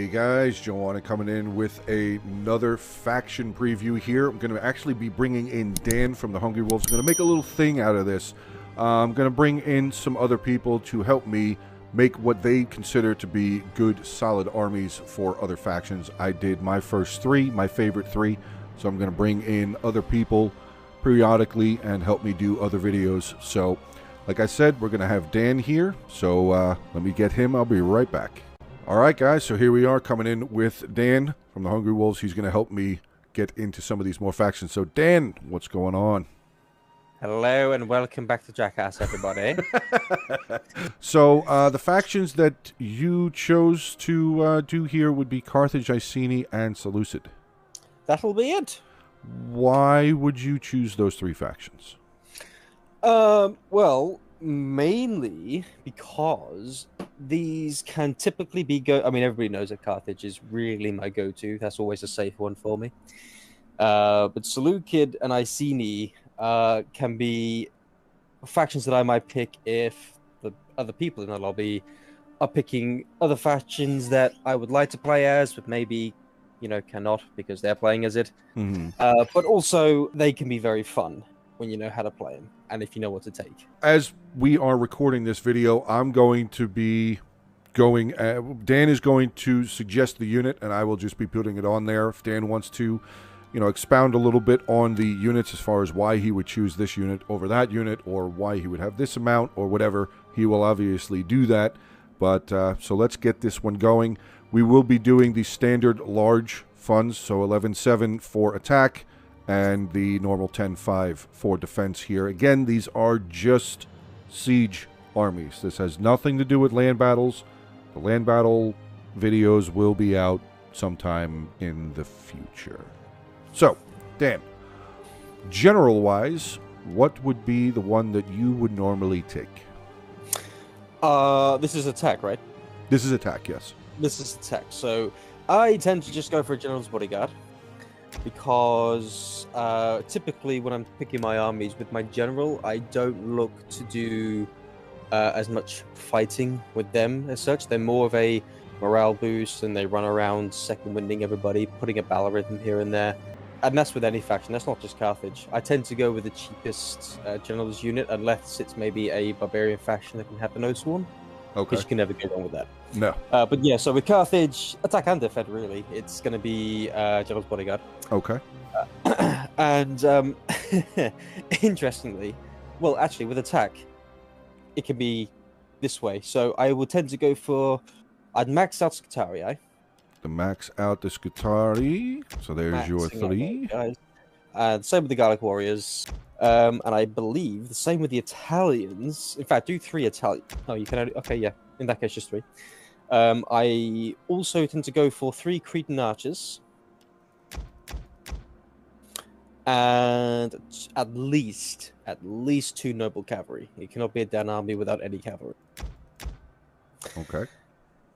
Hey guys, Joe Onit coming in with another faction preview here. I'm going to actually be bringing in Dan from the Hungry Wolves. I'm going to make a little thing out of this. I'm going to bring in some other people to help me make what they consider to be good, solid armies for other factions. I did my first three, my favorite three, so I'm going to bring in other people periodically and help me do other videos. So, like I said, we're going to have Dan here, so let me get him. I'll be right back. Alright guys, so here we are coming in with Dan from the Hungry Wolves. He's going to help me get into some of these more factions. So Dan, what's going on? Hello and welcome back to Jackass, everybody. So the factions that you chose to do here would be Carthage, Icini, and Seleucid. That'll be it. Why would you choose those three factions? Well, mainly because these can typically be I mean, everybody knows that Carthage is really my go-to. That's always a safe one for me. But Seleucid and Icini can be factions that I might pick if the other people in the lobby are picking other factions that I would like to play as, but maybe, you know, cannot because they're playing as it. Mm-hmm. But also, they can be very fun when you know how to play them and if you know what to take. As we are recording this video, I'm going to be going... Dan is going to suggest the unit, and I will just be putting it on there. If Dan wants to, you know, expound a little bit on the units as far as why he would choose this unit over that unit, or why he would have this amount, or whatever, he will obviously do that. But, so let's get this one going. We will be doing the standard large funds, so 11-7 for attack, and the normal 10-5 for defense here. Again, these are just siege armies. This has nothing to do with land battles. The land battle videos will be out sometime in the future. So, Dan, general-wise, what would be the one that you would normally take? This is attack, right? This is attack, yes. This is attack. So I tend to just go for a general's bodyguard because typically when I'm picking my armies with my general, I don't look to do as much fighting with them as such. They're more of a morale boost, and they run around second winding everybody, putting a battle rhythm here and there. And that's with any faction. That's not just Carthage. I tend to go with the cheapest general's unit, unless it's maybe a barbarian faction that can have the no swarm. Okay. Because you can never go wrong with that. No. But yeah, so with Carthage, attack and defend, really, it's going to be general's bodyguard. Okay. And interestingly, well, actually, with attack, it can be this way. So I will tend to go for... I'd max out Scutarii. The max out the Scutarii. So there's your three. Same with the Gallic Warriors. And I believe the same with the Italians. In fact, do 3 Italian. Oh, you can only... Okay, yeah. In that case, just 3. I also tend to go for 3 Cretan Archers. And at least 2 Noble Cavalry. It cannot be a Dan army without any cavalry. Okay.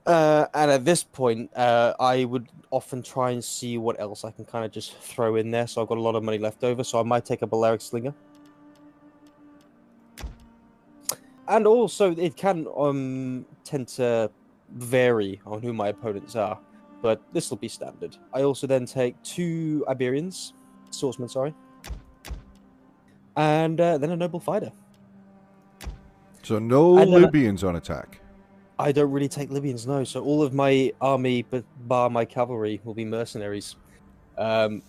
And at this point, I would often try and see what else I can kind of just throw in there. So I've got a lot of money left over, so I might take a Balearic Slinger. And also, it can tend to vary on who my opponents are, but this will be standard. I also then take 2 Iberians, swordsmen, sorry, and then a Noble Fighter. So no Libyans on attack. I don't really take Libyans, no. So all of my army, but bar my cavalry, will be mercenaries. Full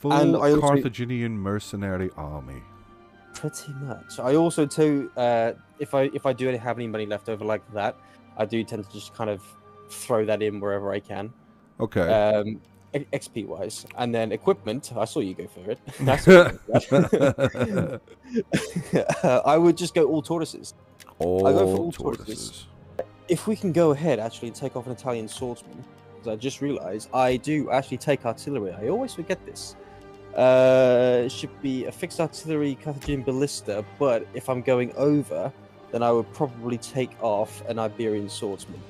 Carthaginian mercenary army. Pretty much. I also too, if I do have any money left over like that, I do tend to just kind of throw that in wherever I can. Okay. XP wise, and then equipment. I saw you go for it. I would just go all tortoises. I go for all tortoises. If we can go ahead actually and take off an Italian swordsman, because I just realized I do actually take artillery. I always forget this. It should be a fixed artillery Carthaginian ballista, but if I'm going over, then I would probably take off an Iberian swordsman.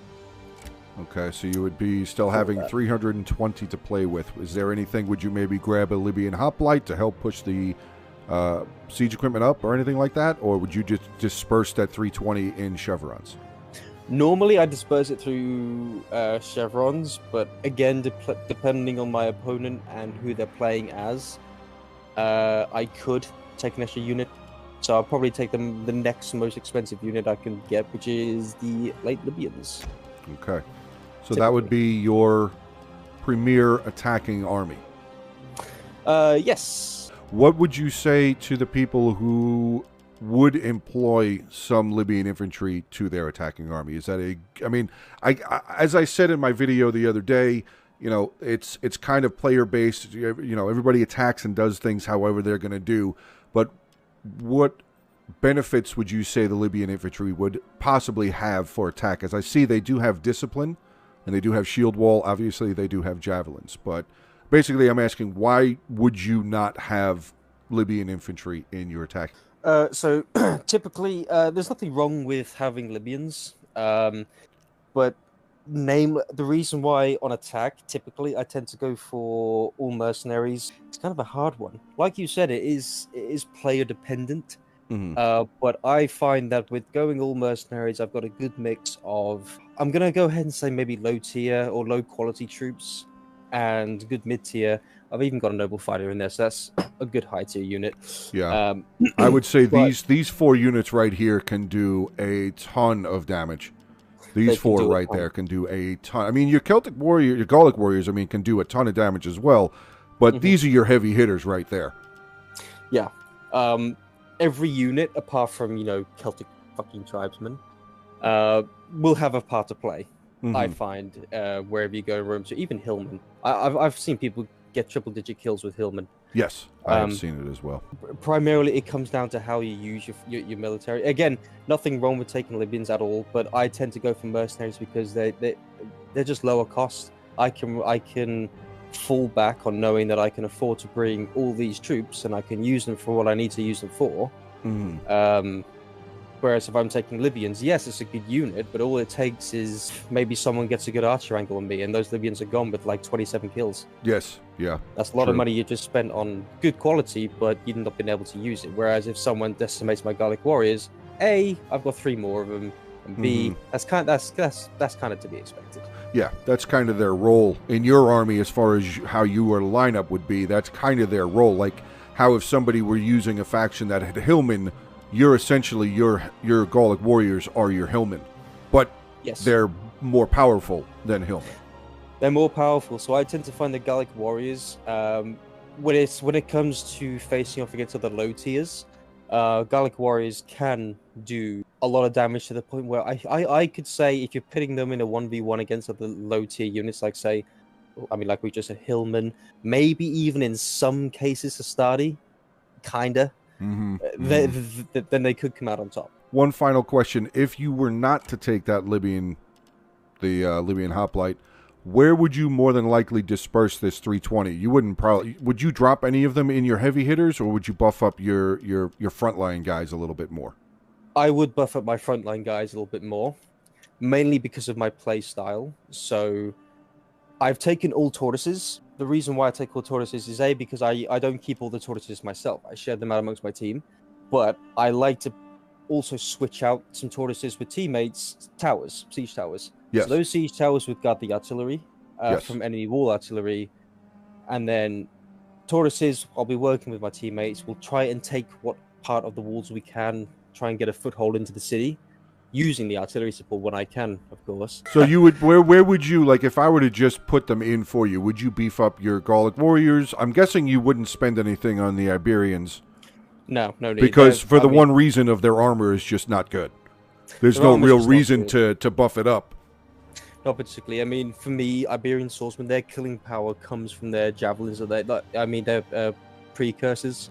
Okay, so you would be still having 320 to play with. Is there anything, would you maybe grab a Libyan hoplite to help push the siege equipment up or anything like that? Or would you just disperse that 320 in chevrons? Normally, I disperse it through chevrons, but again, depending on my opponent and who they're playing as, I could take an extra unit. So I'll probably take the next most expensive unit I can get, which is the late Libyans. Okay. So that would be your premier attacking army. Yes. What would you say to the people who would employ some Libyan infantry to their attacking army? Is that I mean, as I said in my video the other day, you know, it's kind of player based. You know, everybody attacks and does things however they're going to do. But what benefits would you say the Libyan infantry would possibly have for attack? As I see, they do have discipline and they do have shield wall. Obviously, they do have javelins. But basically, I'm asking, why would you not have Libyan infantry in your attack? So typically, there's nothing wrong with having Libyans, but the reason why on attack, typically I tend to go for all mercenaries. It's kind of a hard one. Like you said, it is player dependent. But I find that with going all mercenaries, I've got a good mix of. I'm gonna go ahead and say maybe low tier or low quality troops, and good mid tier. I've even got a noble fighter in there, so that's a good high tier unit. Yeah, I would say these 4 units right here can do a ton of damage. These 4 right there can do a ton. I mean, your Celtic warrior, your Gallic warriors, I mean, can do a ton of damage as well. But these are your heavy hitters right there. Yeah. Every unit, apart from, you know, Celtic fucking tribesmen, will have a part to play. I find wherever you go in Rome. So even Hillmen, I've seen people get triple-digit kills with Hillmen. Yes, I have seen it as well. Primarily, it comes down to how you use your military. Again, nothing wrong with taking Libyans at all, but I tend to go for mercenaries because they're just lower cost. I can fall back on knowing that I can afford to bring all these troops and I can use them for what I need to use them for. Whereas if I'm taking Libyans, yes, it's a good unit, but all it takes is maybe someone gets a good archer angle on me, and those Libyans are gone with like 27 kills. Yes, yeah. That's a lot of money you just spent on good quality, but you've not been able to use it. Whereas if someone decimates my Gallic warriors, A, I've got 3 more of them, and B, that's kind of to be expected. Yeah, that's kind of their role in your army as far as how your lineup would be. That's kind of their role. Like how if somebody were using a faction that had Hillmen, you're essentially your Gallic warriors are your Hillmen, but they're more powerful than Hillmen. They're more powerful, so I tend to find the Gallic warriors when it comes to facing off against other low tiers. Gallic warriors can do a lot of damage to the point where I could say if you're pitting them in a 1v1 against other low tier units, like we just said, Hillmen, maybe even in some cases Astadi, kinda. Then they could come out on top. One final question: if you were not to take that Libyan hoplite, where would you more than likely disperse this 320? You wouldn't probably. Would you drop any of them in your heavy hitters, or would you buff up your frontline guys a little bit more? I would buff up my frontline guys a little bit more, mainly because of my play style. So I've taken all tortoises. The reason why I take all tortoises is A, because I don't keep all the tortoises myself. I share them out amongst my team. But I like to also switch out some tortoises with teammates, siege towers. Yes. So those siege towers would guard the artillery from enemy wall artillery. And then tortoises, I'll be working with my teammates. We'll try and take what part of the walls we can, try and get a foothold into the city, using the artillery support when I can, of course. So you would where would you, like, if I were to just put them in for you, would you beef up your Gallic warriors? I'm guessing you wouldn't spend anything on the Iberians. No need. Because for the one reason of their armor is just not good. There's no real reason to buff it up. Not particularly. I mean, for me, Iberian swordsmen, their killing power comes from their javelins, or their precursors.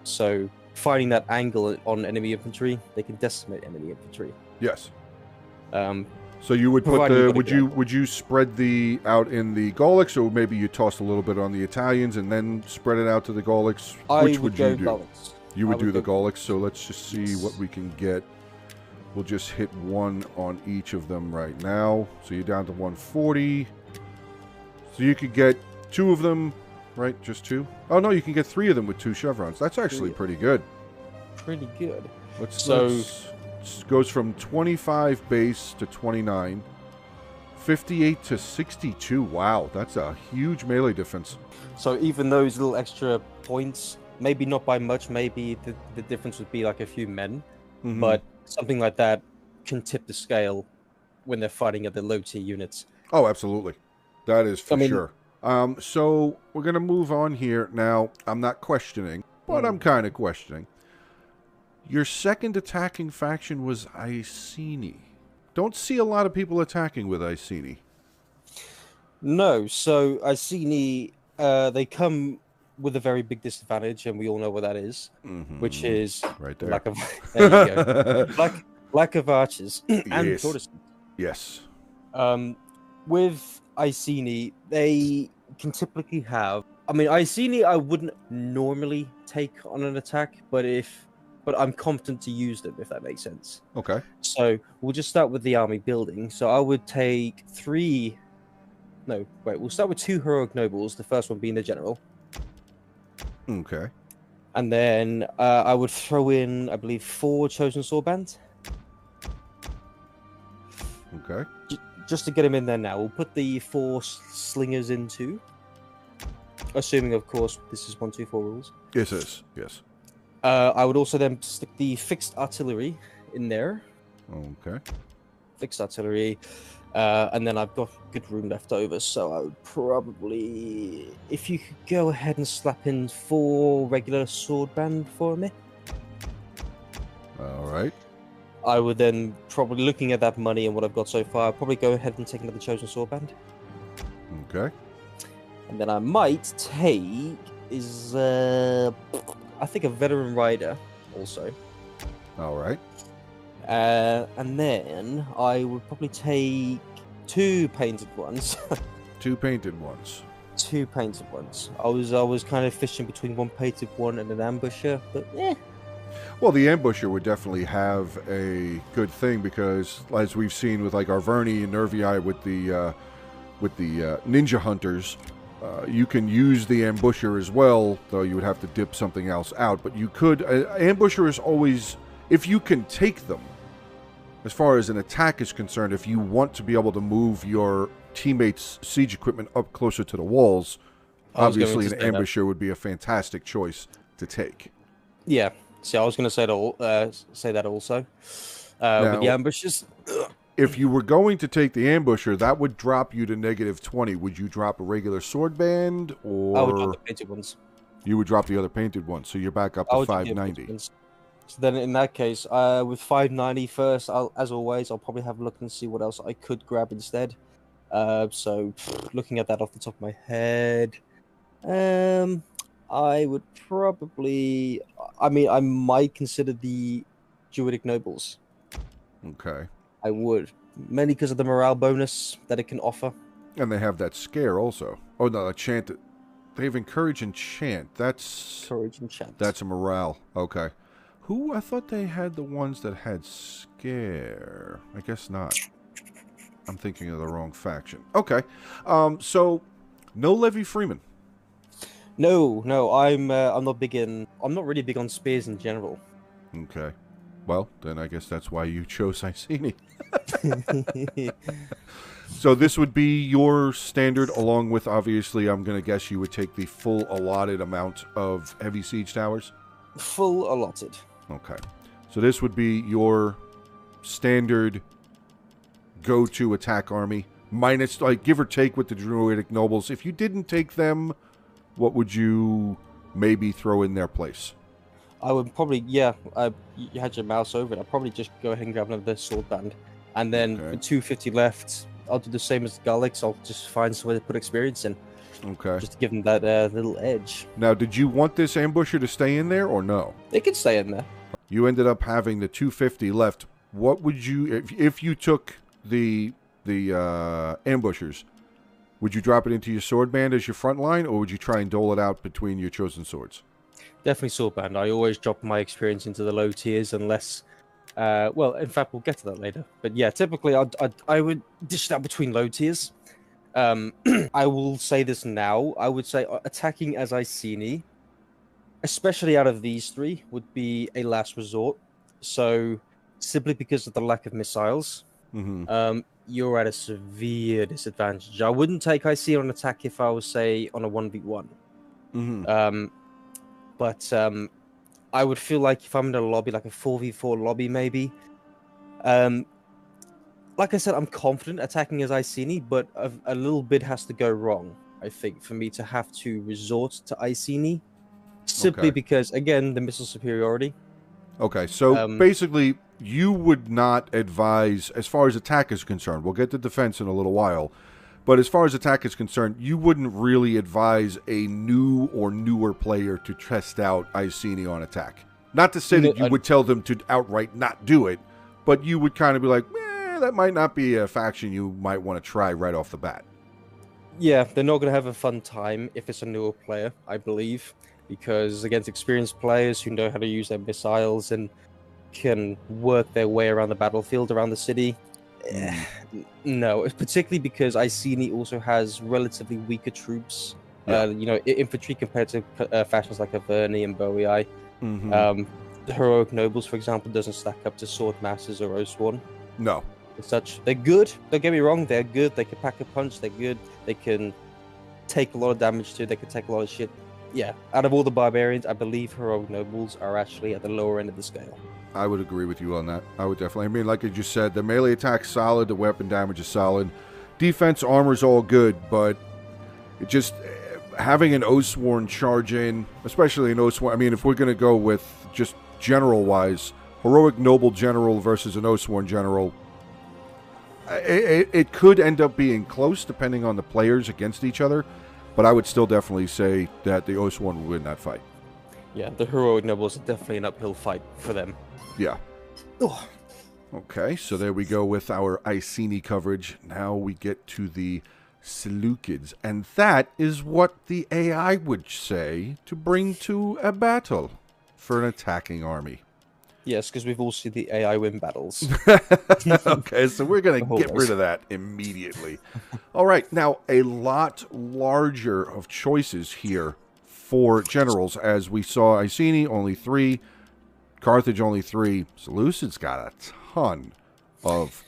So finding that angle on enemy infantry, they can decimate enemy infantry. Yes. So you would put the would you spread the out in the Gallics, or maybe you toss a little bit on the Italians and then spread it out to the Gallics? Which would you do? Gallics. You would do the Gallics. So let's just see what we can get. We'll just hit 1 on each of them right now. So you're down to 140. So you could get 2 of them, right? Just 2? Oh no, you can get 3 of them with 2 chevrons. That's actually pretty good. Pretty good. Let's goes from 25 base to 29, 58 to 62. Wow, that's a huge melee difference. So even those little extra points, maybe not by much, maybe the difference would be like a few men, but something like that can tip the scale when they're fighting at the low tier units. Oh, absolutely. That is for sure. So we're going to move on here. Now, I'm not questioning, but I'm kind of questioning. Your second attacking faction was Icini. Don't see a lot of people attacking with Icini. No, so Icini, they come with a very big disadvantage, and we all know what that is, which is right there. Lack of, there you go. lack of archers and Protestants. Yes. With Icini, they can typically have. I mean, Icini, I wouldn't normally take on an attack, but I'm confident to use them, if that makes sense. Okay. So we'll just start with the army building. So I would take we'll start with 2 heroic nobles, the first one being the general. Okay. And then I would throw in, I believe, 4 chosen swordbands. Okay. Just to get him in there now. We'll put the 4 slingers in too. Assuming, of course, this is 1, 2, 4 rules. Yes, it is. Yes. I would also then stick the fixed artillery in there. Okay. Fixed artillery. And then I've got good room left over, so I would probably... If you could go ahead and slap in 4 regular swordband for me. All right. I would then, probably looking at that money and what I've got so far, I'd probably go ahead and take another chosen swordband. Okay. And then I might take I think a veteran rider also. All right. And then I would probably take 2 painted ones. 2 painted ones. 2 painted ones. I was kind of fishing between 1 painted one and an ambusher, but Well, the ambusher would definitely have a good thing because, as we've seen with like Arverni and Nervii with the ninja hunters, you can use the ambusher as well, though you would have to dip something else out. But you could. Ambusher is always, if you can take them, as far as an attack is concerned, if you want to be able to move your teammates' siege equipment up closer to the walls, obviously an ambusher would be a fantastic choice to take. Yeah. See, I was going to say that also. Now, with the ambushers. If you were going to take the ambusher, that would drop you to -20. Would you drop a regular sword band, or I would drop the painted ones. You would drop the other painted ones, so you're back up to 590. So then, in that case, with 590 first, as always, I'll probably have a look and see what else I could grab instead. So, looking at that off the top of my head, I would probably... I mean, I might consider the Druidic Nobles. Okay. I would. Mainly because of the morale bonus that it can offer. And they have that scare also. Oh, no, a chant. They have Encourage and Chant. That's... Courage and Chant. That's a morale. Okay. Who? I thought they had the ones that had Scare. I guess not. I'm thinking of the wrong faction. Okay. So, no Levy Freeman. No, I'm not big in... I'm not really big on spears in general. Okay. Well, then I guess that's why you chose Icini. So this would be your standard, along with, obviously, I'm going to guess you would take the full allotted amount of heavy siege towers? Full allotted. Okay. So this would be your standard go-to attack army, minus, like, give or take with the Druidic Nobles. If you didn't take them, what would you maybe throw in their place? I would probably, you had your mouse over it. I'd probably just go ahead and grab another sword band. And then with 250 left, I'll do the same as the Gallics. I'll just find somewhere to put experience in. Okay. Just to give them that little edge. Now, did you want this ambusher to stay in there or no? They could stay in there. You ended up having the 250 left. What would you, if you took the ambushers, would you drop it into your sword band as your front line, or would you try and dole it out between your chosen swords? Definitely sword band. I always drop my experience into the low tiers unless... well, in fact, we'll get to that later. But yeah, typically I would dish that between low tiers. I will say this now. I would say attacking as Icini, especially out of these 3, would be a last resort. So simply because of the lack of missiles. You're at a severe disadvantage. I wouldn't take Icini on attack if I was, say, on a 1v1. But I would feel like if I'm in a lobby, like a 4v4 lobby, maybe. Like I said, I'm confident attacking as Icini, but a little bit has to go wrong, I think, for me to have to resort to Icini. Simply because, again, the missile superiority. Okay, so basically, you would not advise, as far as attack is concerned, we'll get to defense in a little while, but as far as attack is concerned, you wouldn't really advise a new or newer player to test out Icini on attack. Not to say that you would tell them to outright not do it, but you would kind of be like, that might not be a faction you might want to try right off the bat. Yeah, they're not going to have a fun time if it's a newer player, I believe, because against experienced players who know how to use their missiles and can work their way around the battlefield, around the city, no, particularly because Icini also has relatively weaker troops, infantry compared to factions like Cavalry and Boii. The heroic nobles, for example, doesn't stack up to sword masters or Oathsworn. No. As such, they're good. Don't get me wrong, they're good. They can pack a punch. They're good. They can take a lot of damage too. They can take a lot of shit. Yeah, out of all the barbarians, I believe heroic nobles are actually at the lower end of the scale. I would agree with you on that. I would definitely. I mean, like I just said, the melee attack's solid. The weapon damage is solid. Defense armor's all good, but it just having an Oathsworn charge in, especially an Oathsworn. I mean, if we're going to go with just general-wise, heroic noble general versus an Oathsworn general, it could end up being close depending on the players against each other, but I would still definitely say that the Oathsworn would win that fight. Yeah, the heroic nobles are definitely an uphill fight for them. Yeah. Ugh. Okay, so there we go with our Icini coverage. Now we get to the Seleucids, and that is what the AI would say to bring to a battle for an attacking army. Yes, because we've all seen the AI win battles. Okay, so we're going to get rid of that immediately. All right, now a lot larger of choices here for generals. As we saw, Icini, only 3. Carthage, only 3. Seleucid's got a ton of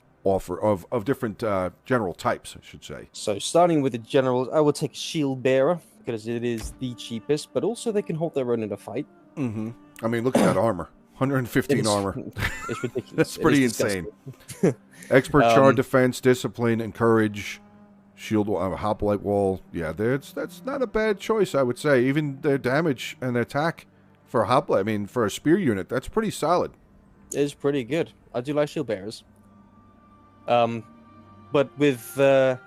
different general types, I should say. So starting with the generals, I will take Shield Bearer, because it is the cheapest, but also they can hold their own in a fight. I mean, look at that armor. 115 armor. It's ridiculous. That's pretty insane. Expert charge, defense, discipline, and courage. Shield, hoplite wall. Yeah, that's not a bad choice, I would say. Even their damage and their attack for a hoplite, I mean, for a spear unit, that's pretty solid. It is pretty good. I do like shield bearers. But if we're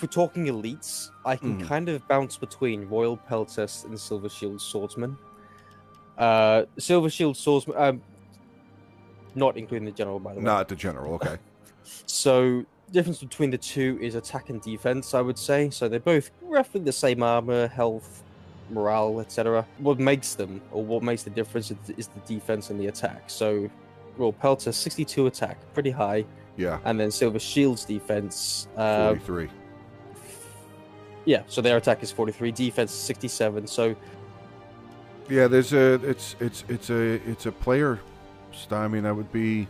talking elites, I can kind of bounce between Royal Peltast and Silver Shield Swordsman. Silver Shield Swordsman, not including the general, by the way. Not the general, okay. So, the difference between the two is attack and defense, I would say. So they're both roughly the same armor, health, morale, etc. What makes them, or what makes the difference, is the defense and the attack. So, Royal Peltast, 62 attack, pretty high. Yeah. And then Silver Shield's defense, 43. Yeah, so their attack is 43, defense 67. So yeah, there's it's a player style. I mean, that would be,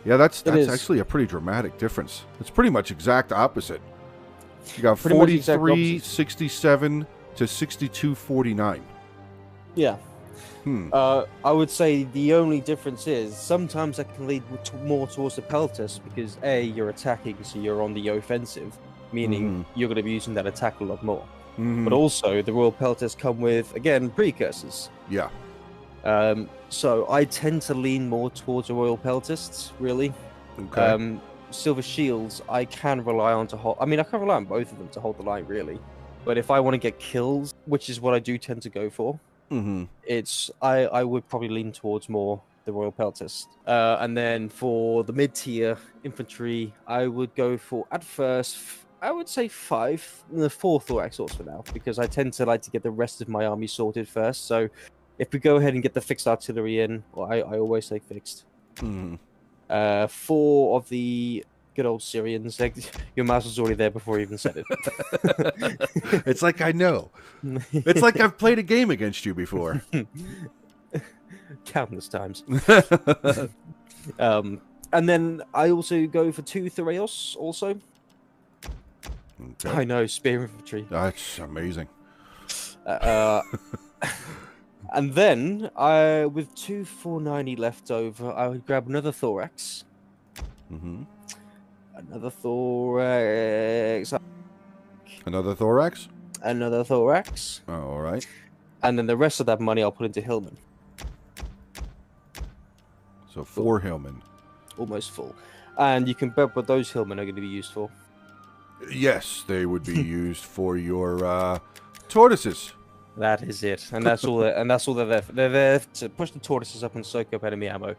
yeah, that's actually a pretty dramatic difference. It's pretty much exact opposite. You got 43, 67 to 62, 49. Yeah. I would say the only difference is sometimes that can lead more towards the Peltast because A, you're attacking, so you're on the offensive, meaning you're going to be using that attack a lot more. But also, the Royal Peltast come with, again, precursors. Yeah. So I tend to lean more towards the Royal Peltasts, really. Okay. Silver Shields, I can rely on to hold... I mean, I can rely on both of them to hold the line, really. But if I want to get kills, which is what I do tend to go for, I would probably lean towards more the Royal Peltast. And then for the mid-tier infantry, I would go for, at first... I would say 5, the 4 thorax swords for now, because I tend to like to get the rest of my army sorted first. So if we go ahead and get the fixed artillery in, well, I always say fixed. 4 of the good old Syrians. Your mouse was already there before you even said it. It's like I know. It's like I've played a game against you before. Countless times. And then I also go for 2 Thureos also. Okay. I know, spear infantry. That's amazing. And then, with 2 490 left over, I would grab another Thorax. Mm-hmm. Another Thorax. Another thorax? Another Thorax. Oh, all right. And then the rest of that money I'll put into Hillman. So 4 Hillmen. Almost full. And you can bet what those Hillmen are going to be used for. Yes, they would be used for your tortoises. That is it, and that's all. And that's all they're there for. They're there to push the tortoises up and soak up enemy ammo.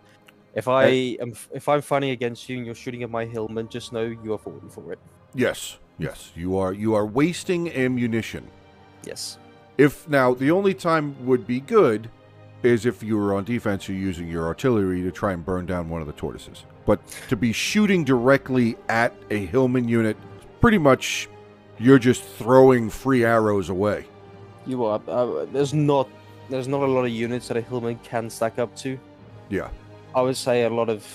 If I'm fighting against you and you're shooting at my Hillman, just know you are falling for it. Yes, yes, you are wasting ammunition. Yes. If now the only time would be good is if you were on defense, you're using your artillery to try and burn down one of the tortoises. But to be shooting directly at a Hillman unit, pretty much you're just throwing free arrows away. You are. There's not a lot of units that a Hillman can stack up to. Yeah. I would say a lot of,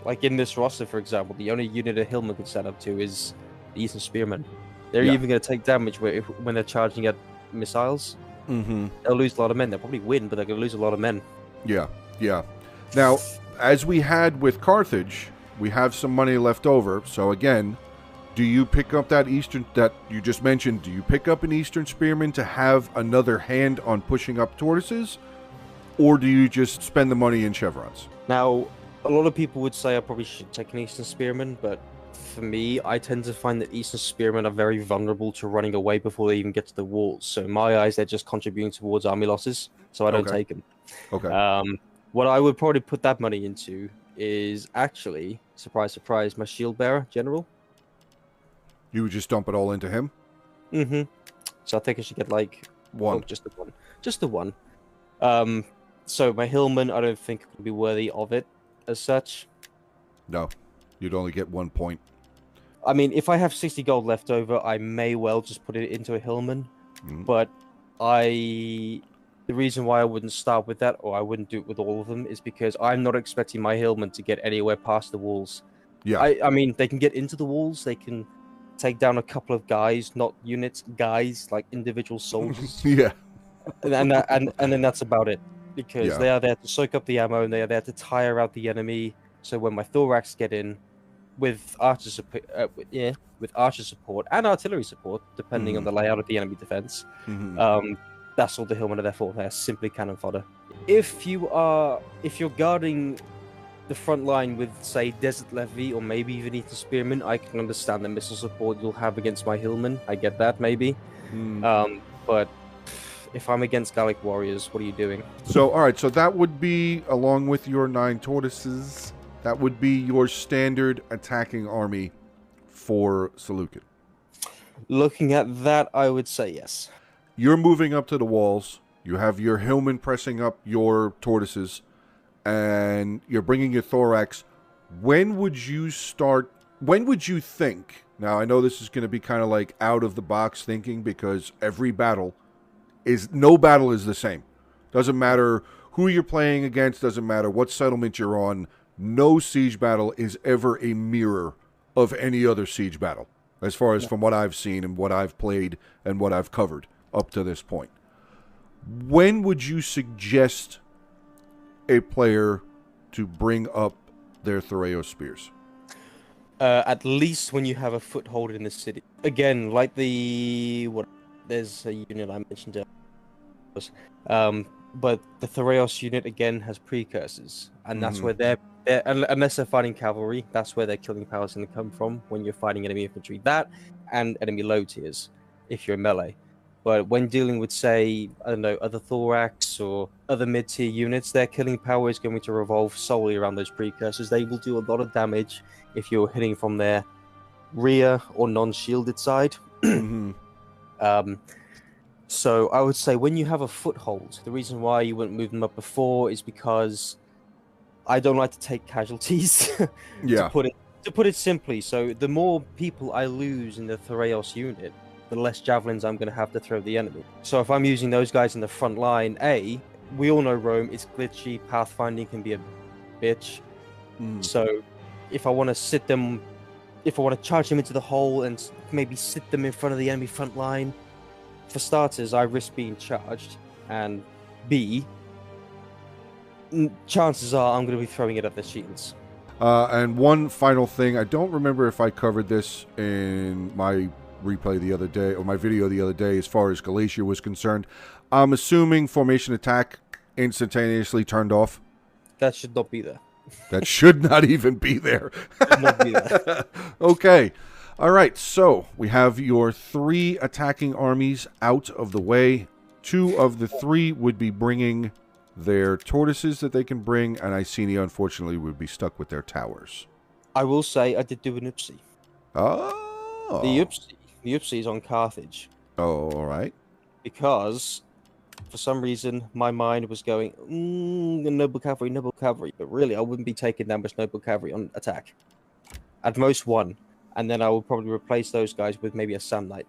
like in this roster, for example, the only unit a Hillman can stand up to is the Eastern Spearmen. They're even going to take damage when they're charging at missiles. Mm-hmm. They'll lose a lot of men. They'll probably win, but they're going to lose a lot of men. Yeah, yeah. Now, as we had with Carthage, we have some money left over. So again, do you pick up that you just mentioned? Do you pick up an Eastern Spearman to have another hand on pushing up tortoises? Or do you just spend the money in chevrons? Now, a lot of people would say I probably should take an Eastern Spearman, but for me, I tend to find that Eastern Spearmen are very vulnerable to running away before they even get to the walls. So in my eyes, they're just contributing towards army losses, so I don't take them. Okay. What I would probably put that money into is actually, surprise, surprise, my shield bearer general. You would just dump it all into him? Mm-hmm. So I think I should get like one. Oh, just the one. Just the one. So my Hillman, I don't think would be worthy of it as such. No, you'd only get 1 point. I mean, if I have 60 gold left over, I may well just put it into a Hillman. But the reason why I wouldn't start with that, or I wouldn't do it with all of them, is because I'm not expecting my Hillman to get anywhere past the walls. Yeah. I mean, they can get into the walls, they can take down a couple of guys, not units, guys, like individual soldiers. Yeah. And then that's about it. Because they are there to soak up the ammo, and they are there to tire out the enemy. So when my Thorax get in, with archer support, and artillery support, depending on the layout of the enemy defense, that's all the Hillmen are there for. They're simply cannon fodder. If you're guarding the front line with, say, Desert Levy or maybe even Eastern Spearmen, I can understand the missile support you'll have against my Hillmen. I get that, maybe. But if I'm against Gallic warriors, what are you doing? So, all right, so that would be, along with your 9 tortoises, that would be your standard attacking army for Seleucid. Looking at that, I would say yes. You're moving up to the walls. You have your Hillmen pressing up your tortoises, and you're bringing your Thorax. When would you think, now I know this is going to be kind of like out of the box thinking, because no battle is the same. Doesn't matter who you're playing against, doesn't matter what settlement you're on. No siege battle is ever a mirror of any other siege battle, as far as from what I've seen and what I've played and what I've covered up to this point. When would you suggest a player to bring up their Thureos spears? At least when you have a foothold in the city. Again, like there's a unit I mentioned earlier. But the Thureos unit, again, has precursors. And that's where they're unless they're fighting cavalry, that's where their killing power is going to come from when you're fighting enemy infantry. That and enemy low tiers, if you're melee. But when dealing with, say, I don't know, other Thorax or other mid-tier units, their killing power is going to revolve solely around those precursors. They will do a lot of damage if you're hitting from their rear or non-shielded side. So I would say when you have a foothold, the reason why you wouldn't move them up before is because I don't like to take casualties. To put it simply, so the more people I lose in the Thureos unit, the less javelins I'm going to have to throw the enemy. So if I'm using those guys in the front line, we all know Rome is glitchy, pathfinding can be a bitch. So if I want to sit them, if I want to charge them into the hole and maybe sit them in front of the enemy front line, for starters, I risk being charged, and B, chances are I'm going to be throwing it at their shields. And one final thing, I don't remember if I covered this in my replay the other day, or my video the other day, as far as Galatia was concerned. I'm assuming formation attack instantaneously turned off. That should not be there. That should not even be there. Should not be there. Okay. All right. So we have your 3 attacking armies out of the way. 2 of the 3 would be bringing their tortoises that they can bring, and Icini, unfortunately, would be stuck with their towers. I will say I did do an oopsie. Oh. The oopsie is on Carthage. Oh, all right. Because for some reason my mind was going, noble cavalry. But really, I wouldn't be taking that much noble cavalry on attack. At most 1. And then I will probably replace those guys with maybe a Sun Knight.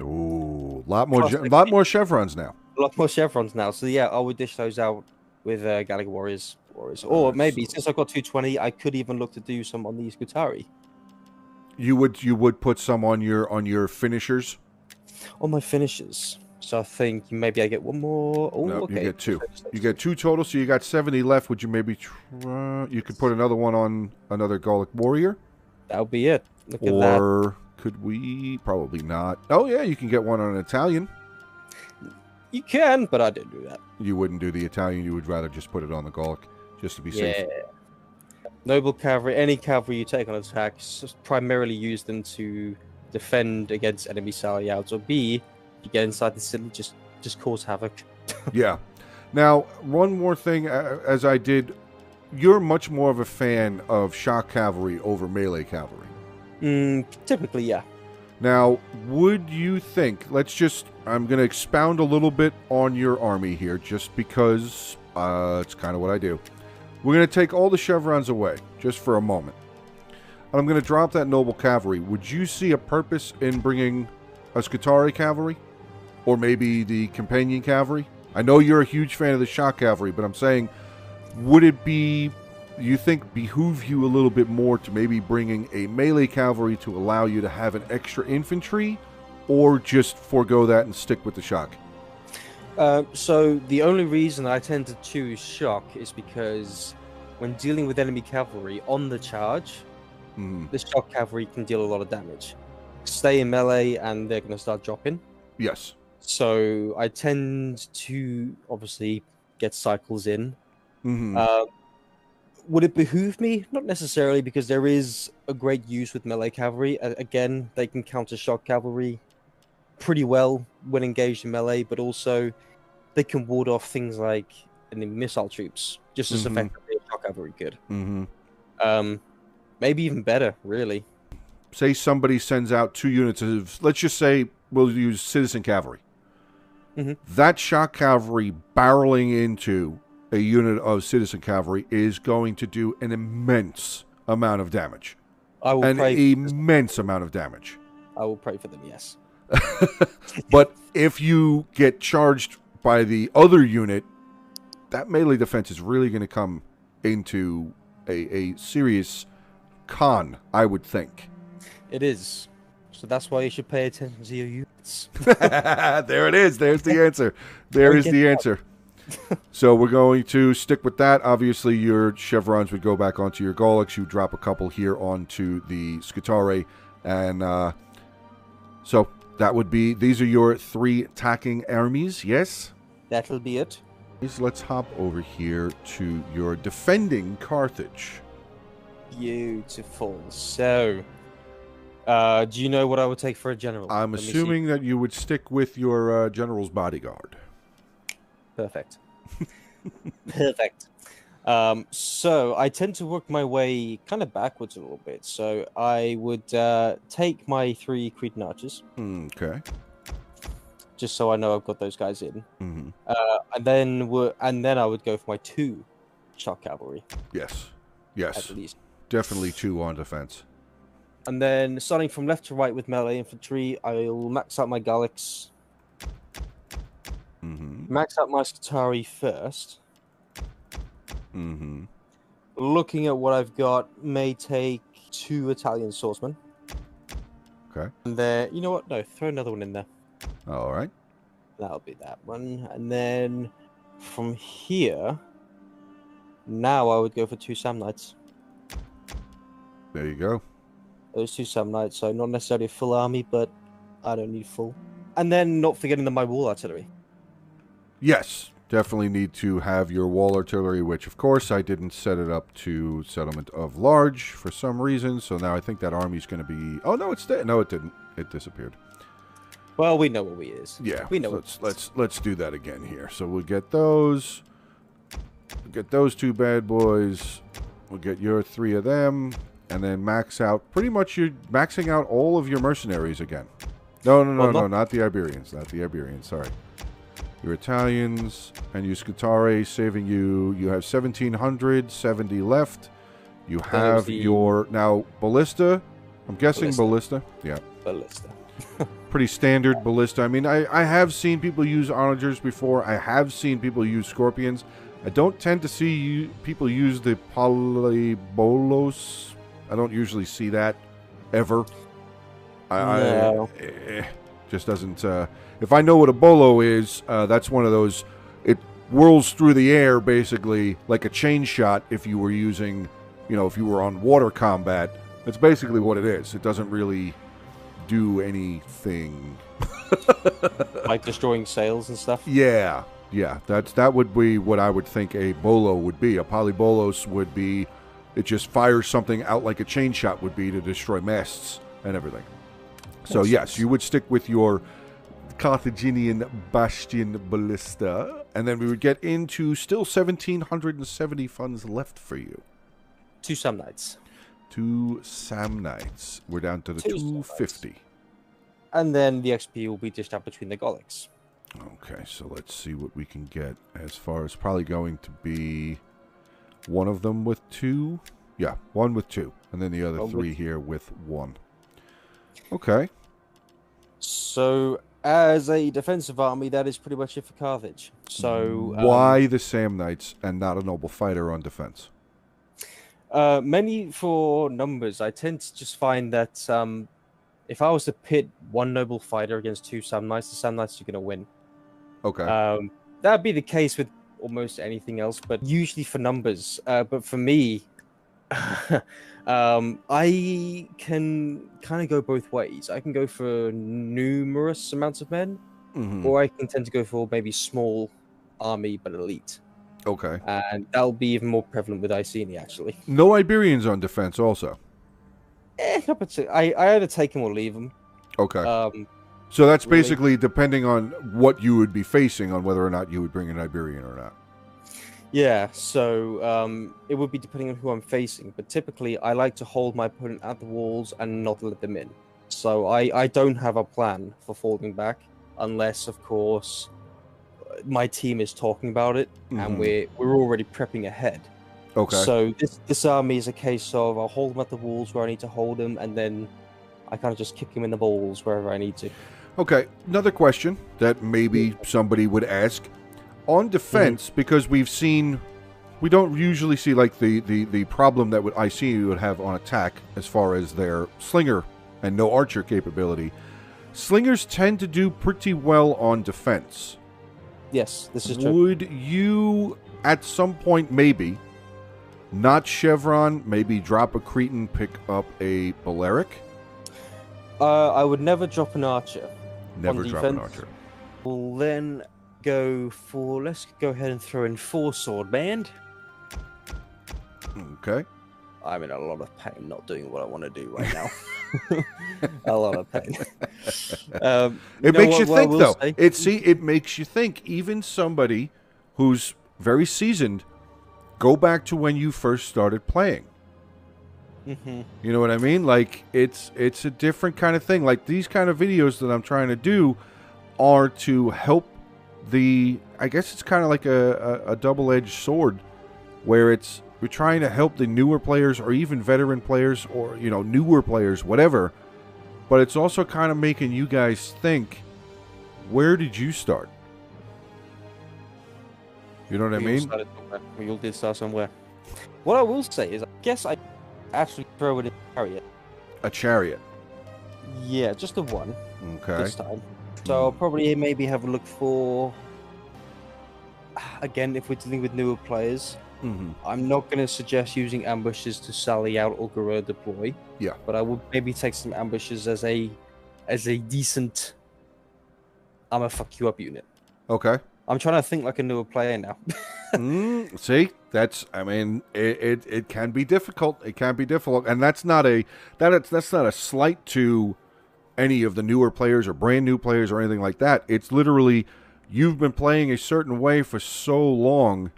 Ooh, lot more chevrons now. A lot more chevrons now. So yeah, I would dish those out with Gallic warriors. Or maybe, since I've got 220, I could even look to do some on the Scutari. You would put some on your finishers? On my finishers. So I think maybe I get 1 more. Oh, no, okay. You get 2. You get 2 total, so you got 70 left. Would you maybe try... You could put another one on another Gallic warrior? That would be it. Look at that. Or could we? Probably not. Oh, yeah, you can get one on an Italian. You can, but I didn't do that. You wouldn't do the Italian. You would rather just put it on the Gallic, just to be safe. Yeah. Noble cavalry, any cavalry you take on attack, primarily use them to defend against enemy saliouts, or B, you get inside the city, just cause havoc. Yeah. Now, one more thing, as I did, you're much more of a fan of shock cavalry over melee cavalry. Typically, yeah. Now, would you think, I'm going to expound a little bit on your army here, just because it's kind of what I do. We're going to take all the chevrons away, just for a moment. And I'm going to drop that noble cavalry. Would you see a purpose in bringing a Scutari cavalry? Or maybe the companion cavalry? I know you're a huge fan of the shock cavalry, but I'm saying, would it be, you think, behoove you a little bit more to maybe bringing a melee cavalry to allow you to have an extra infantry? Or just forego that and stick with the shock? So the only reason I tend to choose shock is because when dealing with enemy cavalry on the charge, the shock cavalry can deal a lot of damage. Stay in melee and they're going to start dropping. Yes. So I tend to obviously get cycles in. Would it behoove me? Not necessarily, because there is a great use with melee cavalry. Again, they can counter shock cavalry pretty well when engaged in melee, but also they can ward off things like enemy missile troops just as effectively as shock cavalry could. Maybe even better, really. Say somebody sends out 2 units of, let's just say we'll use citizen cavalry. That shock cavalry barreling into a unit of citizen cavalry is going to do an immense amount of damage. Immense amount of damage. I will pray for them, yes. But if you get charged by the other unit, that melee defense is really going to come into a serious con, I would think. It is. So that's why you should pay attention to your units. There it is. There's the answer. There is the answer. So we're going to stick with that. Obviously, your chevrons would go back onto your Gallics. You drop a couple here onto the Scutari. And so that would be, these are your 3 attacking armies, yes? That'll be it. Let's hop over here to your defending Carthage. Beautiful. So, do you know what I would take for a general? I'm assuming that you would stick with your general's bodyguard. Perfect. Perfect. So I tend to work my way kind of backwards a little bit. So I would take my 3 Cretan archers. Okay. Just so I know I've got those guys in. And then I would go for my 2 shock cavalry. Yes. Yes. At least. Definitely 2 on defense. And then starting from left to right with melee infantry, I'll max out my Gallics. Max out my Scutari first. looking at what I've got, may take 2 Italian swordsmen. Okay. And then, you know what? No, throw another one in there. All right. That'll be that one. And then from here, now I would go for 2 Samnites. There you go. Those 2 Samnites, so not necessarily a full army, but I don't need full. And then not forgetting my wall artillery. Yes, definitely need to have your wall artillery, which of course I didn't set it up to settlement of large for some reason. So now I think that army's going to be. Oh no, it's dead. No, it didn't. It disappeared. Well, we know what he is. Yeah, we know. Let's do that again here. So we'll get those. We'll get those 2 bad boys. We'll get your 3 of them, and then max out. Pretty much you're maxing out all of your mercenaries again. No, not the Iberians. Not the Iberians. Sorry. Your Italians and your Scutari saving you. You have 1,770 left. You have your now ballista. I'm guessing ballista. Yeah. Ballista. Pretty standard ballista. I mean, I have seen people use onagers before. I have seen people use scorpions. I don't tend to see people use the polybolos. I don't usually see that ever. No. Just doesn't. If I know what a bolo is, that's one of those. It whirls through the air basically like a chain shot. If you were using, if you were on water combat, that's basically what it is. It doesn't really do anything. Like destroying sails and stuff? Yeah. That would be what I would think a bolo would be. A polybolos would be, it just fires something out like a chain shot would be to destroy masts and everything. So yes, you would stick with your Carthaginian bastion ballista, and then we would get into still 1,770 funds left for you. 2 Samnites. 2 Samnites. We're down to the 250. And then the XP will be dished out between the Gaulics. Okay, so let's see what we can get as far as probably going to be one of them with 2. Yeah, 1 with 2. And then the other 3 here with 1. Okay. So, as a defensive army, that is pretty much it for Carthage. So, why the Samnites and not a noble fighter on defense? Many for numbers. I tend to just find that if I was to pit 1 noble fighter against 2 Samnites, the Samnites are going to win. Okay. That'd be the case with almost anything else, but usually for numbers. But for me, I can kind of go both ways. I can go for numerous amounts of men, or I can tend to go for maybe small army but elite. Okay. And that'll be even more prevalent with Icini, actually. No Iberians on defense also? Not particularly. I either take them or leave them. Okay. So that's basically depending on what you would be facing on whether or not you would bring an Iberian or not. Yeah, so it would be depending on who I'm facing, but typically I like to hold my opponent at the walls and not let them in. So I don't have a plan for falling back, unless, of course, my team is talking about it, and we're already prepping ahead. Okay. So this army is a case of I'll hold them at the walls where I need to hold them, and then I kind of just kick them in the balls wherever I need to. Okay, another question that maybe somebody would ask. On defense, because we don't usually see like the problem that Icini would have on attack as far as their slinger and no archer capability. Slingers tend to do pretty well on defense. Yes, this is true. Would you, at some point maybe, not chevron, maybe drop a Cretan, pick up a Balearic? I would never drop an archer. Never drop an archer. We'll then go for, let's go ahead and throw in 4 sword band. Okay. I'm in a lot of pain not doing what I want to do right now. A lot of pain. It makes you think, though. It makes you think. Even somebody who's very seasoned, go back to when you first started playing. You know what I mean? Like, it's a different kind of thing. Like, these kind of videos that I'm trying to do are to help I guess it's kind of like a double-edged sword, where we're trying to help the newer players or even veteran players or, newer players, whatever. But it's also kind of making you guys think, where did you start? You know what I mean? We all did start somewhere. What I will say is, I guess I actually throw it in a chariot. A chariot. Yeah, just the one Okay. this time. So I'll probably maybe have a look for. Again, if we're dealing with newer players, I'm not going to suggest using ambushes to sally out or guerrilla deploy. Yeah. But I would maybe take some ambushes as a decent I'm gonna fuck you up unit. Okay. I'm trying to think like a newer player now. See, that's, I mean, it can be difficult. It can be difficult, and that's not a slight to any of the newer players or brand new players or anything like that. It's literally you've been playing a certain way for so long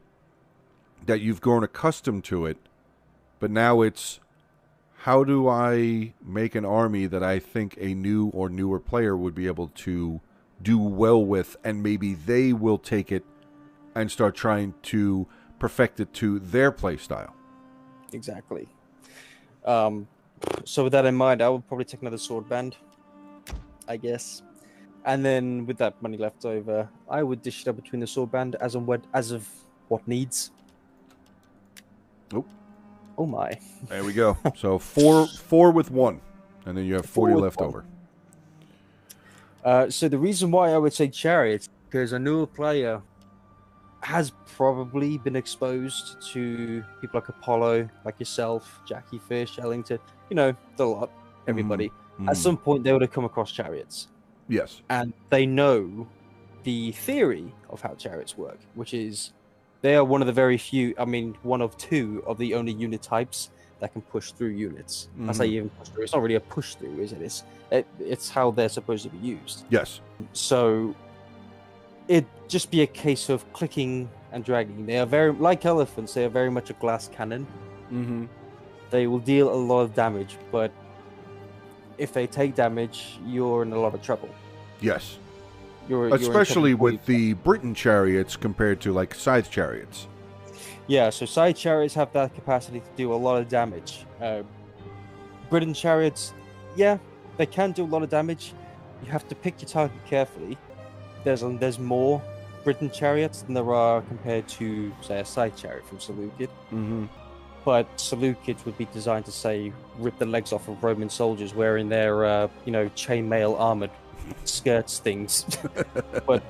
that you've grown accustomed to it, but now it's how do I make an army that I think a new or newer player would be able to do well with, and maybe they will take it and start trying to perfect it to their play style. Exactly. So with that in mind, I would probably take another sword band, I guess. And then with that money left over, I would dish it up between the sword band as of what needs. Oh. Oh my. There we go. So four with one. And then you have 40 left over. So the reason why I would say chariots, because a newer player has probably been exposed to people like Apollo, like yourself, Jackie Fish, Ellington, you know, the lot, everybody. At some point, they would have come across chariots. Yes. And they know the theory of how chariots work, which is they are one of the very few, I mean, one of two of the only unit types that can push through units. I say even push through. It's not really a push through, is it? It's how they're supposed to be used. Yes. So it'd just be a case of clicking and dragging. They are very, like elephants, they are very much a glass cannon. They will deal a lot of damage, but if they take damage, you're in a lot of trouble. Yes. You're especially with the Britain chariots compared to like scythe chariots. Yeah, so scythe chariots have that capacity to do a lot of damage. Britain chariots, yeah, they can do a lot of damage. You have to pick your target carefully. There's more Britain chariots than there are compared to, say, a scythe chariot from Seleucid. But Seleucids would be designed to, say, rip the legs off of Roman soldiers wearing their, chainmail armored skirts things. But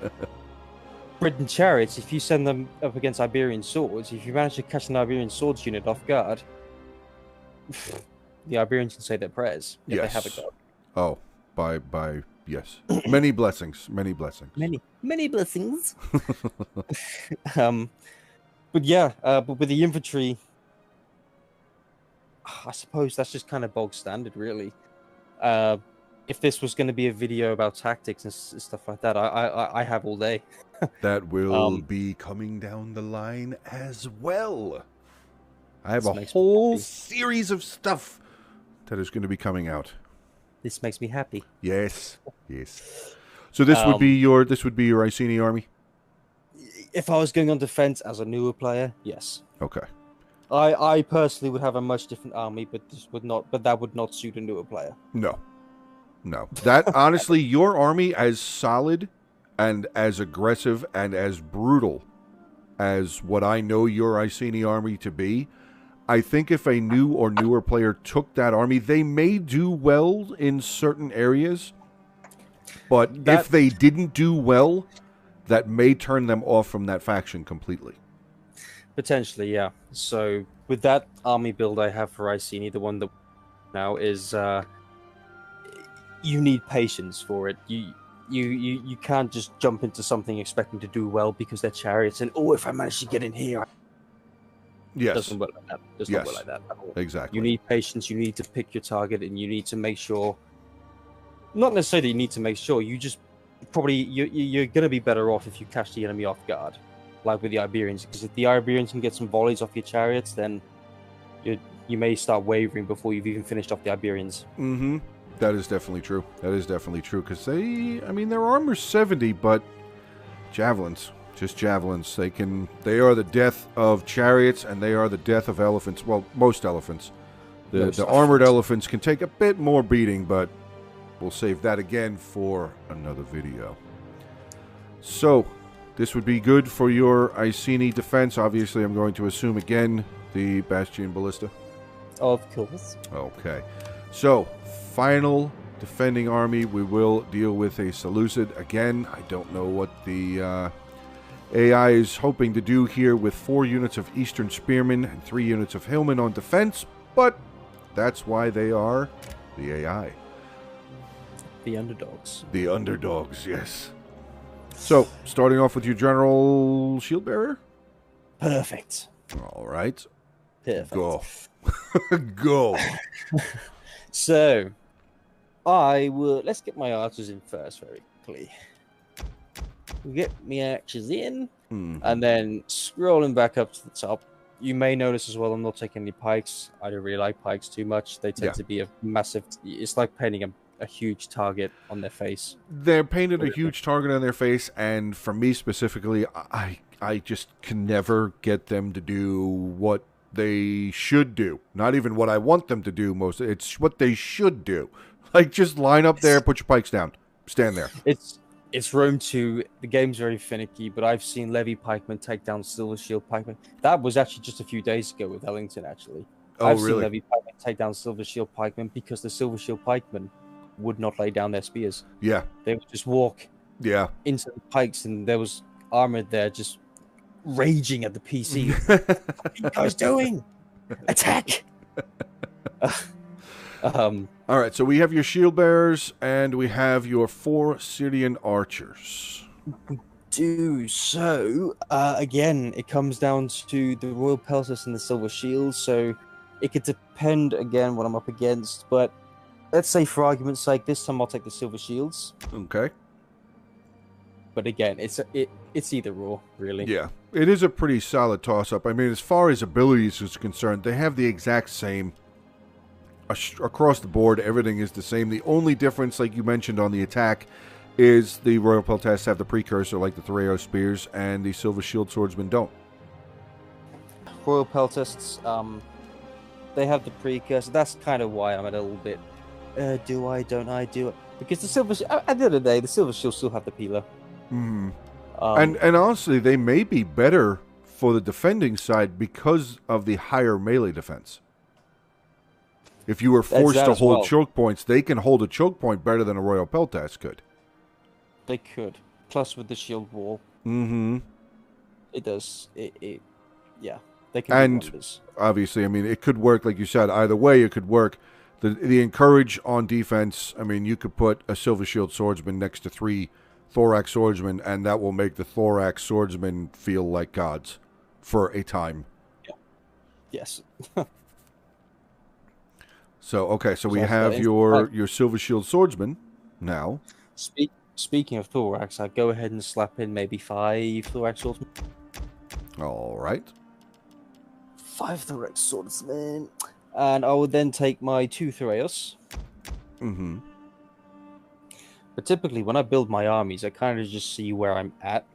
Britain chariots, if you send them up against Iberian swords, if you manage to catch an Iberian swords unit off guard, the Iberians can say their prayers if they have a god. Oh, by yes, many blessings, many blessings, many blessings. But yeah, but with the infantry, I suppose that's just kind of bog standard, really. If this was going to be a video about tactics and stuff like that, I have all day. That will be coming down the line as well. I have a whole series of stuff that is going to be coming out. This makes me happy. Yes, yes. So this would be your Icini army. If I was going on defense as a newer player, yes. Okay. I personally would have a much different army, but that would not suit a newer player. No. That honestly, your army, as solid and as aggressive and as brutal as what I know your Icini army to be, I think if a new or newer player took that army, they may do well in certain areas, but if they didn't do well, that may turn them off from that faction completely. Potentially, yeah. So with that army build I have for Icini, the one that now is, you need patience for it. You can't just jump into something expecting to do well because they're chariots and if I manage to get in here. Yes. It doesn't work like that. It doesn't work like that at all. Exactly. You need patience, you need to pick your target, and you need to make sure, not necessarily you need to make sure, you just probably you're going to be better off if you catch the enemy off guard, like with the Iberians, because if the Iberians can get some volleys off your chariots, then you may start wavering before you've even finished off the Iberians. That is definitely true. That is definitely true, because their armor's 70, but javelins, just javelins. They are the death of chariots, and they are the death of elephants. Well, most elephants. The armored elephants can take a bit more beating, but we'll save that again for another video. So, this would be good for your Icini defense. Obviously, I'm going to assume again the Bastion Ballista? Of course. Okay. So, final defending army, we will deal with a Seleucid. Again, I don't know what the AI is hoping to do here with 4 units of Eastern Spearmen and 3 units of Hillmen on defense, but that's why they are the AI. The underdogs. The underdogs, yes. So, starting off with your General Shield Bearer? Perfect. All right. Perfect. Go. Go. So, I will... Let's get my archers in first very quickly. We'll get my archers in, and then scrolling back up to the top. You may notice as well I'm not taking any pikes. I don't really like pikes too much. They tend to be a massive... It's like painting a huge target on their face. They're painted a huge target on their face, and for me specifically, I just can never get them to do what they should do. Not even what I want them to do most. It's what they should do. Like, just line up there, put your pikes down. Stand there. It's Rome 2. The game's very finicky, but I've seen Levy pikemen take down Silver Shield pikemen. That was actually just a few days ago with Ellington, actually. I've seen Levy pikemen take down Silver Shield pikemen because the Silver Shield pikemen would not lay down their spears. Yeah. They would just walk into the pikes, and there was armored there just raging at the PC. What are you guys doing? Attack! All right, so we have your shield bearers, and we have your 4 Syrian archers. Again, it comes down to the Royal Peltis and the Silver Shield, so it could depend, again, what I'm up against, but let's say, for argument's sake, this time I'll take the Silver Shields. Okay. But again, it's either or, really. Yeah, it is a pretty solid toss-up. I mean, as far as abilities is concerned, they have the exact same. Across the board, everything is the same. The only difference, like you mentioned on the attack, is the Royal Peltas have the precursor, like the Thoreo Spears, and the Silver Shield Swordsmen don't. Royal Peltists, they have the precursor. That's kind of why I'm a little bit, do I, don't I, do it? Because the Silver, at the end of the day, the Silver Shield still have the peeler. And honestly, they may be better for the defending side because of the higher melee defense. If you were forced to hold choke points, they can hold a choke point better than a Royal Peltas could. They could. Plus with the shield wall. It does. Yeah. They can do wonders. Obviously, I mean, it could work, like you said. Either way, it could work. The encourage on defense, I mean, you could put a Silver Shield Swordsman next to 3 Thorax Swordsmen, and that will make the Thorax Swordsmen feel like gods for a time. Yeah. Yes. So, okay, so we have your Silver Shield Swordsman now. Speaking of Thorax, I'd go ahead and slap in maybe 5 Thorax Swordsmen. All right. 5 Thorax Swordsmen. And I would then take my 2 Thoreos. But typically, when I build my armies, I kind of just see where I'm at,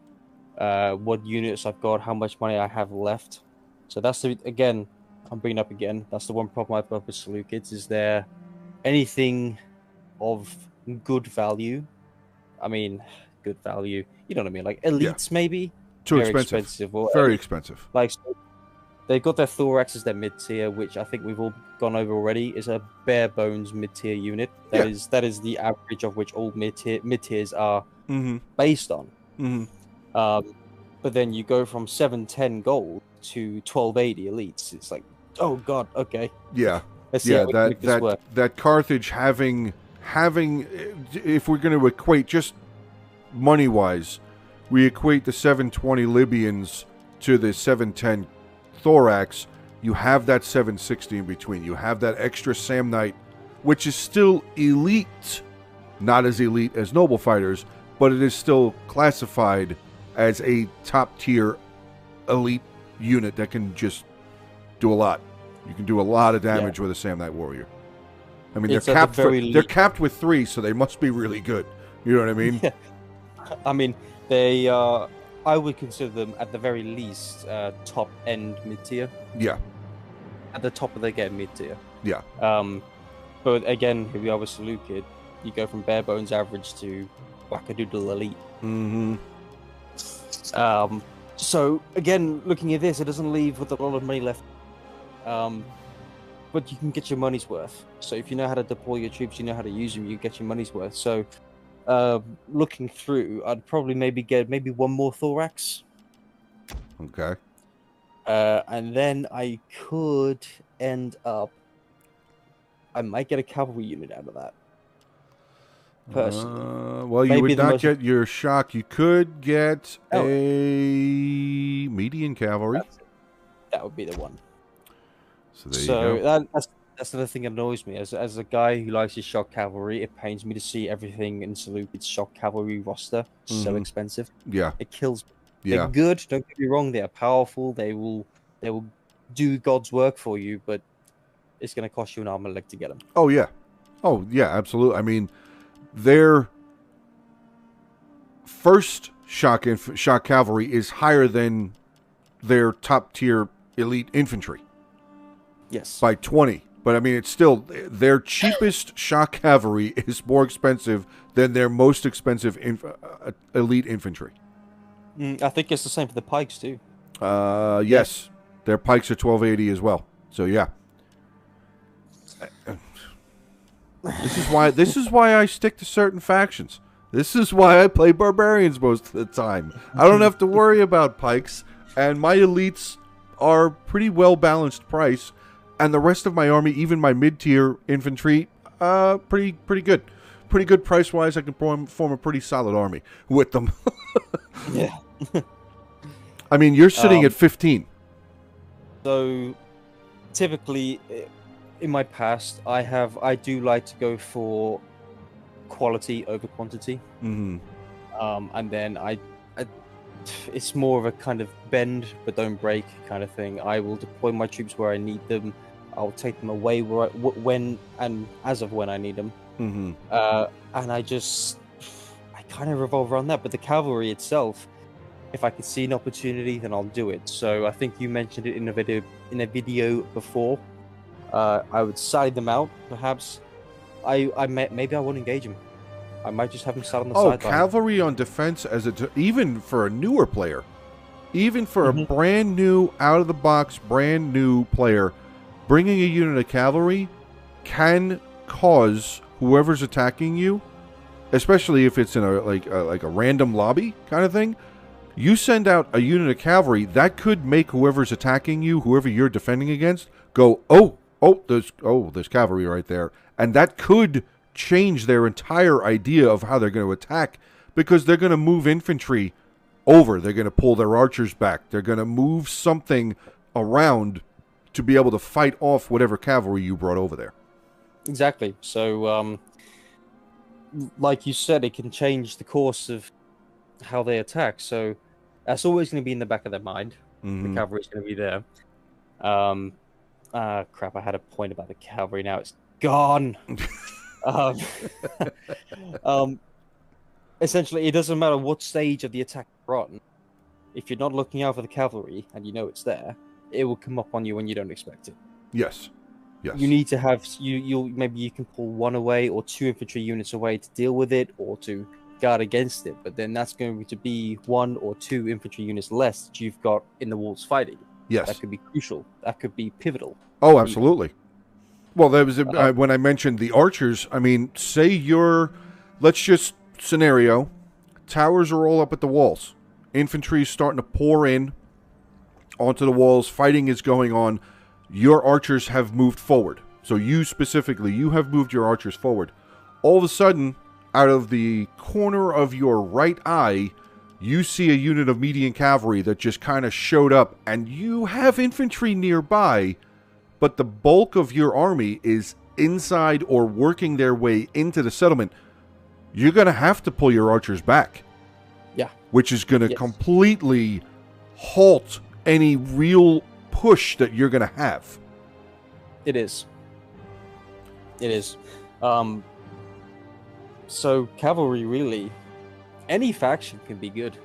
what units I've got, how much money I have left. So that's, again, I'm bringing up again, that's the one problem I've got with Seleucids. Is there anything of good value? I mean, good value, you know what I mean? Like elites, maybe? Too expensive. Very expensive. Like, so they've got their Thorax as their mid-tier, which I think we've all gone over already, is a bare bones mid-tier unit. That is the average of which all mid-tiers are based on. But then you go from 710 gold to 1280 elites. It's like, oh god, okay. Yeah. Let's see how we can make this work. That Carthage having, if we're going to equate just money-wise, we equate the 720 Libyans to the 710 Thorax. You have that 760 in between. You have that extra Samnite, which is still elite. Not as elite as noble fighters, but it is still classified as a top-tier elite unit that can just do a lot. You can do a lot of damage with a Samnite warrior. I mean, they're capped with 3, so they must be really good. You know what I mean? Yeah. I mean, they are... I would consider them, at the very least, top-end mid-tier. Yeah. At the top of their game, mid-tier. Yeah. But again, here we are with Seleucid. You go from bare bones average to wackadoodle elite. Mm-hmm. So, again, looking at this, it doesn't leave with a lot of money left. But you can get your money's worth. So if you know how to deploy your troops, you know how to use them, you get your money's worth. So looking through, I'd probably get one more thorax. Okay. And then I could end up. I might get a cavalry unit out of that. Personally, well, you would not get your shock. You could get a median cavalry. That would be the one. So that's another thing that annoys me. As a guy who likes his shock cavalry, it pains me to see everything in Seleucid's shock cavalry roster so expensive. Yeah, it kills me. Yeah. They're good. Don't get me wrong. They are powerful. They will do God's work for you, but it's going to cost you an arm and a leg to get them. Oh yeah, absolutely. I mean, their first shock cavalry is higher than their top tier elite infantry. Yes, by 20. But I mean, it's still their cheapest shock cavalry is more expensive than their most expensive elite infantry. I think it's the same for the pikes too. Yes, their pikes are 1280 as well. So yeah. This is why I stick to certain factions. This is why I play barbarians most of the time. I don't have to worry about pikes, and my elites are pretty well balanced price, and the rest of my army, even my mid-tier infantry, pretty good. Pretty good price wise. I can form a pretty solid army with them. Yeah. I mean, you're sitting at 15. So typically in my past, I do like to go for quality over quantity. Mm-hmm. And then it's more of a kind of bend but don't break kind of thing. I will deploy my troops where I need them. I'll take them away when as of when I need them. Mm-hmm. And I kind of revolve around that. But the cavalry itself, if I can see an opportunity, then I'll do it. So I think you mentioned it in a video before. I would side them out, perhaps. Maybe I won't engage them. I might just have them sat on the sideline. Cavalry on defense even for a newer player, even for a brand new, out of the box, brand new player, bringing a unit of cavalry can cause whoever's attacking you, especially if it's in a random lobby kind of thing. You send out a unit of cavalry that could make whoever's attacking you, whoever you're defending against, go, there's cavalry right there, and that could change their entire idea of how they're going to attack, because they're going to move infantry over. They're going to pull their archers back. They're going to move something around to be able to fight off whatever cavalry you brought over there. Exactly. So, like you said, it can change the course of how they attack. So that's always going to be in the back of their mind. The cavalry's going to be there. Crap, I had a point about the cavalry. Now it's gone. Essentially, it doesn't matter what stage of the attack you're on. If you're not looking out for the cavalry and you know it's there, it will come up on you when you don't expect it. Yes. You need to have maybe you can pull one away or two infantry units away to deal with it or to guard against it, but then that's going to be one or two infantry units less that you've got in the walls fighting. Yes, that could be crucial. That could be pivotal. Oh, absolutely. Well, there was when I mentioned the archers. I mean, let's just scenario, towers are all up at the walls. Infantry is starting to pour in onto the walls. Fighting is going on. Your archers have moved forward. So you specifically, you have moved your archers forward. All of a sudden, out of the corner of your right eye, you see a unit of median cavalry that just kind of showed up, and you have infantry nearby, but the bulk of your army is inside or working their way into the settlement. You're going to have to pull your archers back. Yeah. Which is going to completely halt any real push that you're going to have. It is. So cavalry, really, any faction can be good.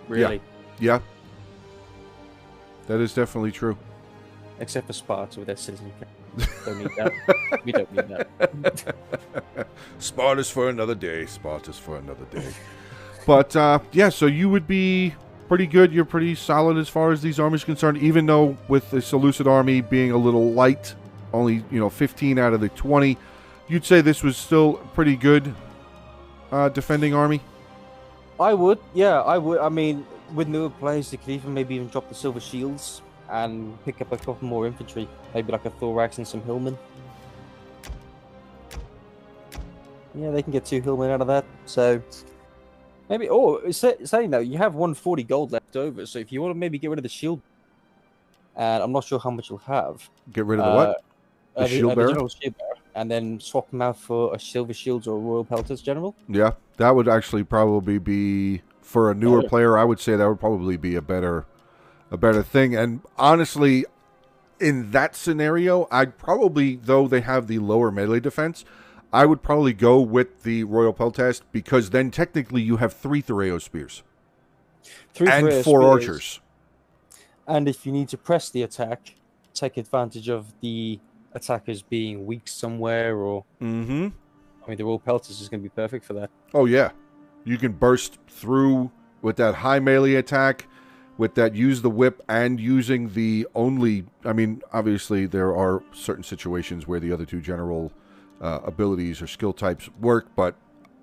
Really. Yeah. That is definitely true. Except for Sparta with their citizen. Don't need that. We don't need that. Sparta's for another day. But, so you would be pretty good. You're pretty solid as far as these armies are concerned, even though with the Seleucid army being a little light, only 15 out of the 20, you'd say this was still pretty good defending army. I would, yeah, I would. I mean, with newer players, they could maybe even drop the silver shields and pick up a couple more infantry, maybe like a thorax and some hillmen. Yeah, they can get 2 hillmen out of that. So maybe. Oh, saying that, you have 140 gold left over. So if you want to maybe get rid of the shield, and I'm not sure how much you'll have. Get rid of the what? The shield bearer? The general shield bearer, and then swap them out for a silver shields or a royal pelters general. Yeah, that would actually probably be, for a newer player, I would say that would probably be a better thing. And honestly, in that scenario, I'd probably, though they have the lower melee defense, I would probably go with the royal peltast, because then technically you have 3 Thoreo spears. 3 and Thoreo 4 spears. archers. And if you need to press the attack, take advantage of the attackers being weak somewhere, or I mean, the royal pelters is going to be perfect for that. Oh yeah, you can burst through with that high melee attack, with that use the whip, and using the only. I mean, obviously there are certain situations where the other 2 general abilities or skill types work, but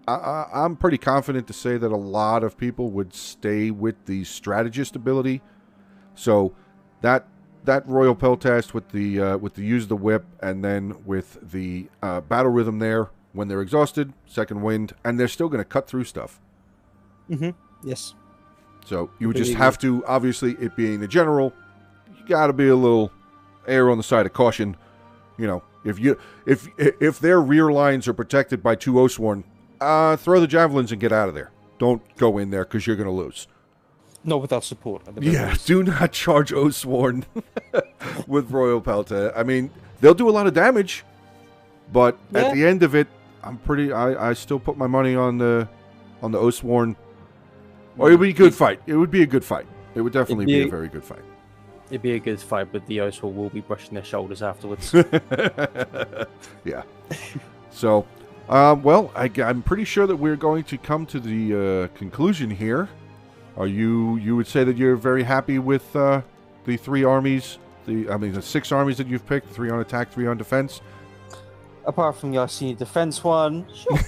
I'm pretty confident to say that a lot of people would stay with the strategist ability. So that royal peltast with the use the whip, and then with the battle rhythm there when they're exhausted, second wind, and they're still going to cut through stuff. Yes. So you would just have to, obviously, it being the general, you got to be a little err on the side of caution. If their rear lines are protected by 2 Oathsworn, throw the javelins and get out of there. Don't go in there, because you're going to lose. Not without support. Yeah, do not charge Oathsworn with Royal Pelta. I mean, they'll do a lot of damage, but at the end of it, I still put my money on the Oathsworn. Or it would be a good fight. It would be a good fight. It would definitely be a very good fight. It'd be a good fight, but the Oathsworn will be brushing their shoulders afterwards. Yeah. So, well, I'm pretty sure that we're going to come to the conclusion here. You would say that you're very happy with the 3 armies, the 6 armies that you've picked, 3 on attack, 3 on defense? Apart from the Icini defense one, sure.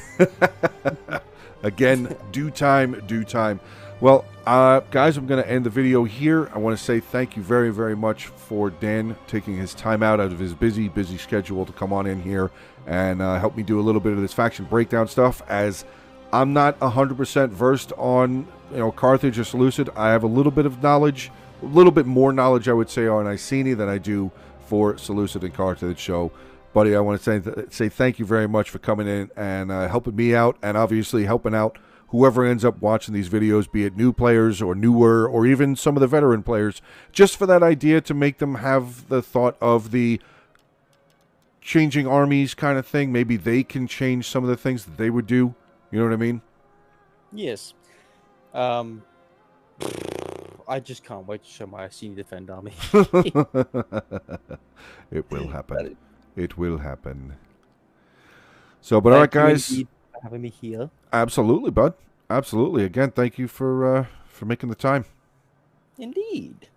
Again, due time. Well, guys, I'm going to end the video here. I want to say thank you very, very much for Dan taking his time out of his busy schedule to come on in here and help me do a little bit of this faction breakdown stuff, as I'm not 100% versed on Carthage or Seleucid. I have a little bit of knowledge, a little bit more knowledge, I would say, on Icini than I do for Seleucid and Carthage. So, buddy, I want to say thank you very much for coming in and helping me out, and obviously helping out whoever ends up watching these videos, be it new players or newer, or even some of the veteran players, just for that idea to make them have the thought of the changing armies kind of thing. Maybe they can change some of the things that they would do. You know what I mean? Yes. I just can't wait to show my Icini defend army. It will happen. It will happen. So, but all right, guys. For having me here. Absolutely, bud. Absolutely. Again, thank you for making the time. Indeed.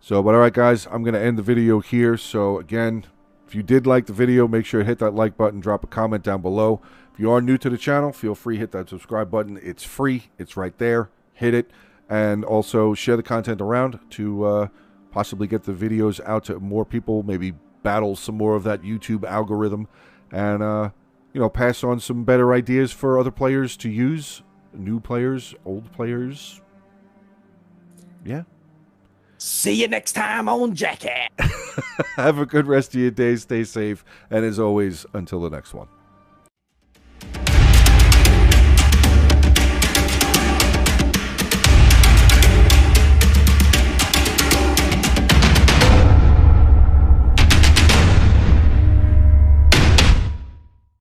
So, but all right, guys, I'm going to end the video here. So, again, if you did like the video, make sure to hit that like button, drop a comment down below. If you are new to the channel, feel free to hit that subscribe button. It's free. It's right there. Hit it. And also share the content around to possibly get the videos out to more people, maybe battle some more of that YouTube algorithm, and pass on some better ideas for other players to use, new players, old players. Yeah. See you next time on Jackass. Have a good rest of your day. Stay safe. And as always, until the next one.